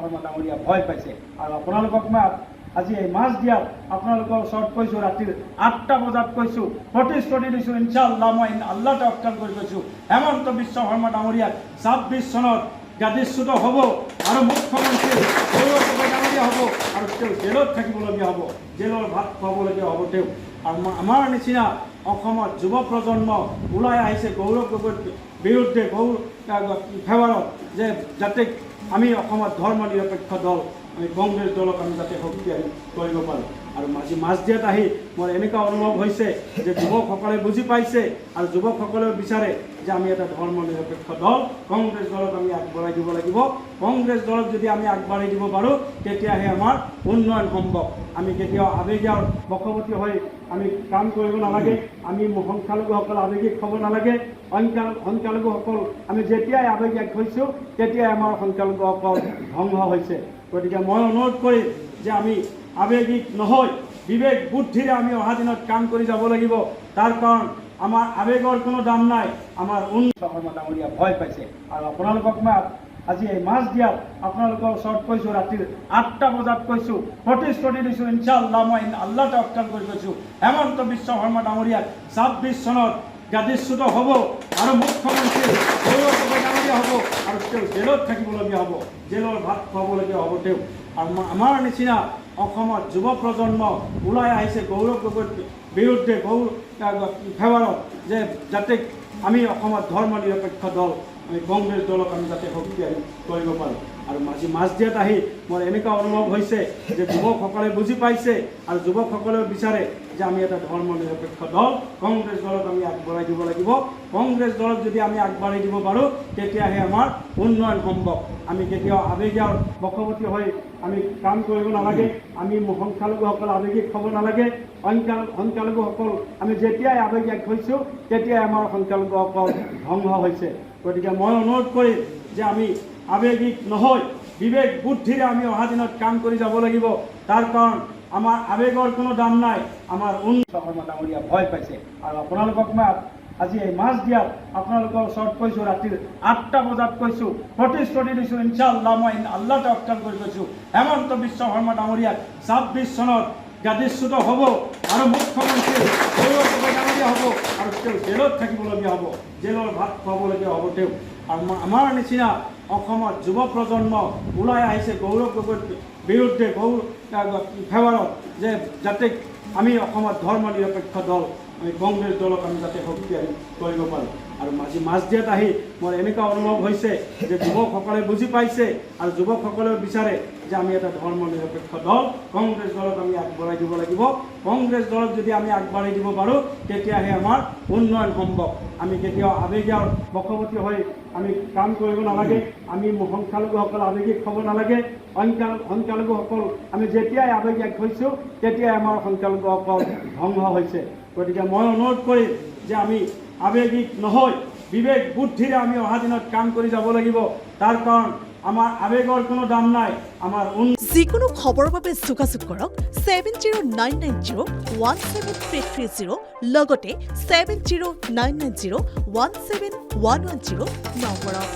শৰ্মা ডাঙৰীয়া ভয় পাইছে আৰু আপোনালোকক মই আজি এই মাছ দিয়াত আপোনালোকৰ ওচৰত কৈছোঁ, ৰাতিৰ 8টা বজাত কৈছোঁ, প্ৰতিশ্ৰুতি দিছোঁ, ইনশাআল্লাহ মই আল্লাহ তাৱাক্কাল কৰি কৈছোঁ, হেমন্ত বিশ্ব শৰ্মা ডাঙৰীয়াক 26 চনত গাদীচ্যুত হ'ব আৰু মুখ্যমন্ত্ৰী গৌৰৱ গগৈ ডাঙৰীয়া হ'ব আৰু তেওঁ জেলত থাকিবলগীয়া হ'ব, জেলৰ ভাত খুৱাবলগীয়া হ'ব তেওঁ। আৰু আমাৰ নিচিনা অসমত যুৱ প্ৰজন্ম ওলাই আহিছে গৌৰৱ গগৈৰ বিৰুদ্ধে ফেভাৰত, যে যাতে আমি অসমত ধৰ্ম নিৰপেক্ষ দল আমি কংগ্ৰেছ দলক আমি যাতে শক্তিশালী কৰিব পাৰোঁ। আৰু আজি মাছ দিয়াত আহি মোৰ এনেকুৱা অনুভৱ হৈছে যে যুৱকসকলে বুজি পাইছে আৰু যুৱকসকলেও বিচাৰে যে আমি এটা ধৰ্ম নিৰপেক্ষ দল, কংগ্ৰেছ দলক আমি আগবঢ়াই দিব লাগিব। কংগ্ৰেছ দলক যদি আমি আগবাঢ়ি দিব পাৰোঁ তেতিয়াহে আমাৰ উন্নয়ন সম্ভৱ। আমি কেতিয়াও আৱেগৰ বশৱৰ্তী হৈ আমি কাম কৰিব নালাগে, আমি সংখ্যালঘুসকল আৱেগিক হ'ব নালাগে। সংখ্যালঘুসকল আমি যেতিয়াই আৱেগিক হৈছোঁ তেতিয়াই আমাৰ সংখ্যালঘুসকল ধ্বংস হৈছে। গতিকে মই অনুৰোধ কৰিম যে আমি আৱেগিক নহয়, বিবেক বুদ্ধিৰে আমি অহা দিনত কাম কৰি যাব লাগিব। তাৰ কাৰণ আমাৰ আৱেগৰ কোনো দাম নাই। আমাৰ শৰ্মা ডাঙৰীয়া ভয় পাইছে আৰু আপোনালোকক মই আজি এই মাছ দিয়াত আপোনালোকৰ ওচৰত কৈছোঁ, ৰাতিৰ 8টা বজাত কৈছোঁ, প্ৰতিশ্ৰুতি দিছোঁ, ইনশাআল্লাহ মই আল্লাহ তাৱাক্কাল কৰি কৈছোঁ, হেমন্ত বিশ্ব শৰ্মা ডাঙৰীয়াক 26 চনত গাদীচ্যুত হ'ব আৰু মুখ্যমন্ত্ৰী গৌৰৱ গগৈ ডাঙৰীয়া হ'ব আৰু তেওঁ জেলত থাকিবলগীয়া হ'ব, জেলৰ ভাত খুৱাবলগীয়া হ'ব তেওঁ। আৰু আমাৰ নিচিনা অসমত যুৱ প্ৰজন্ম ওলাই আহিছে গৌৰৱ গগৈৰ বিৰুদ্ধে ফেভাৰত, যে যাতে আমি অসমত ধৰ্ম নিৰপেক্ষ দল আমি কংগ্ৰেছ দলক আমি যাতে শক্তিশালী কৰিব পাৰোঁ। আৰু আজি মাছ দিয়াত আহি মোৰ এনেকুৱা অনুভৱ হৈছে যে যুৱকসকলে বুজি পাইছে আৰু যুৱকসকলেও বিচাৰে যে আমি এটা ধৰ্ম নিৰপেক্ষ দল, কংগ্ৰেছ দলক আমি আগবঢ়াই দিব লাগিব। কংগ্ৰেছ দলক যদি আমি আগবাঢ়ি দিব পাৰোঁ তেতিয়াহে আমাৰ উন্নয়ন সম্ভৱ। আমি কেতিয়াও আৱেগৰ বশৱৰ্তী হৈ আমি কাম কৰিব নালাগে, আমি সংখ্যালঘুসকল আৱেগিক হ'ব নালাগে। সংখ্যালঘুসকল আমি যেতিয়াই আৱেগিক হৈছোঁ তেতিয়াই আমাৰ সংখ্যালঘুসকল ধ্বংস হৈছে। গতিকে মই অনুৰোধ কৰিম যে আমি আৱেগিক নহয়, বিবেক বুদ্ধিৰে আমি অহা দিনত কাম কৰি যাব লাগিব। তাৰ কাৰণ আমাৰ আৱেগৰ কোনো দাম নাই। আমাৰ শৰ্মা ডাঙৰীয়া ভয় পাইছে আৰু আপোনালোকক মই আজি এই মাছ দিয়াত আপোনালোকৰ ওচৰত কৈছোঁ, ৰাতিৰ 8টা বজাত কৈছোঁ, প্ৰতিশ্ৰুতি দিছোঁ, ইনশাআল্লাহ মই আল্লাহ তাৱাক্কাল কৰি কৈছোঁ, হেমন্ত বিশ্ব শৰ্মা ডাঙৰীয়াক 26 চনত গাদীচ্যুত হ'ব আৰু মুখ্যমন্ত্ৰী গৌৰৱ গগৈ ডাঙৰীয়া হ'ব আৰু তেওঁ জেলত থাকিবলগীয়া হ'ব, জেলৰ ভাত খুৱাবলগীয়া হ'ব তেওঁ। আৰু আমাৰ নিচিনা অসমত যুৱ প্ৰজন্ম ওলাই আহিছে গৌৰৱ গগৈৰ বিৰুদ্ধে ফেভাৰত, যে যাতে আমি অসমত ধৰ্ম নিৰপেক্ষ দল আমি কংগ্ৰেছ দলক আমি যাতে শক্তিশালী কৰিব পাৰোঁ। আৰু আজি মাছ দিয়াত আহি মোৰ এনেকুৱা অনুভৱ হৈছে যে যুৱকসকলে বুজি পাইছে আৰু যুৱকসকলেও বিচাৰে যে আমি এটা ধৰ্ম নিৰপেক্ষ দল, কংগ্ৰেছ দলক আমি আগবঢ়াই দিব লাগিব। কংগ্ৰেছ দলক যদি আমি আগবাঢ়ি দিব পাৰোঁ তেতিয়াহে আমাৰ উন্নয়ন সম্ভৱ। আমি কেতিয়াও আৱেগৰ বশৱৰ্তী হৈ আমি কাম কৰিব নালাগে, আমি সংখ্যালঘুসকল আৱেগিক হ'ব নালাগে। সংখ্যালঘুসকল আমি যেতিয়াই আৱেগিক হৈছোঁ তেতিয়াই আমাৰ সংখ্যালঘুসকল ধ্বংস হৈছে। গতিকে মই অনুৰোধ কৰিম যে আমি আৱেগিক নহয়, বিবেক বুদ্ধিৰে আমি অহা দিনত কাম কৰি যাব লাগিব। তাৰ কাৰণ আমাৰ আৱেগৰ কোনো দাম নাই। আমাৰ যিকোনো খবৰৰ বাবে যোগাযোগ কৰক 7099017330 লগতে 7099017110 নম্বৰত।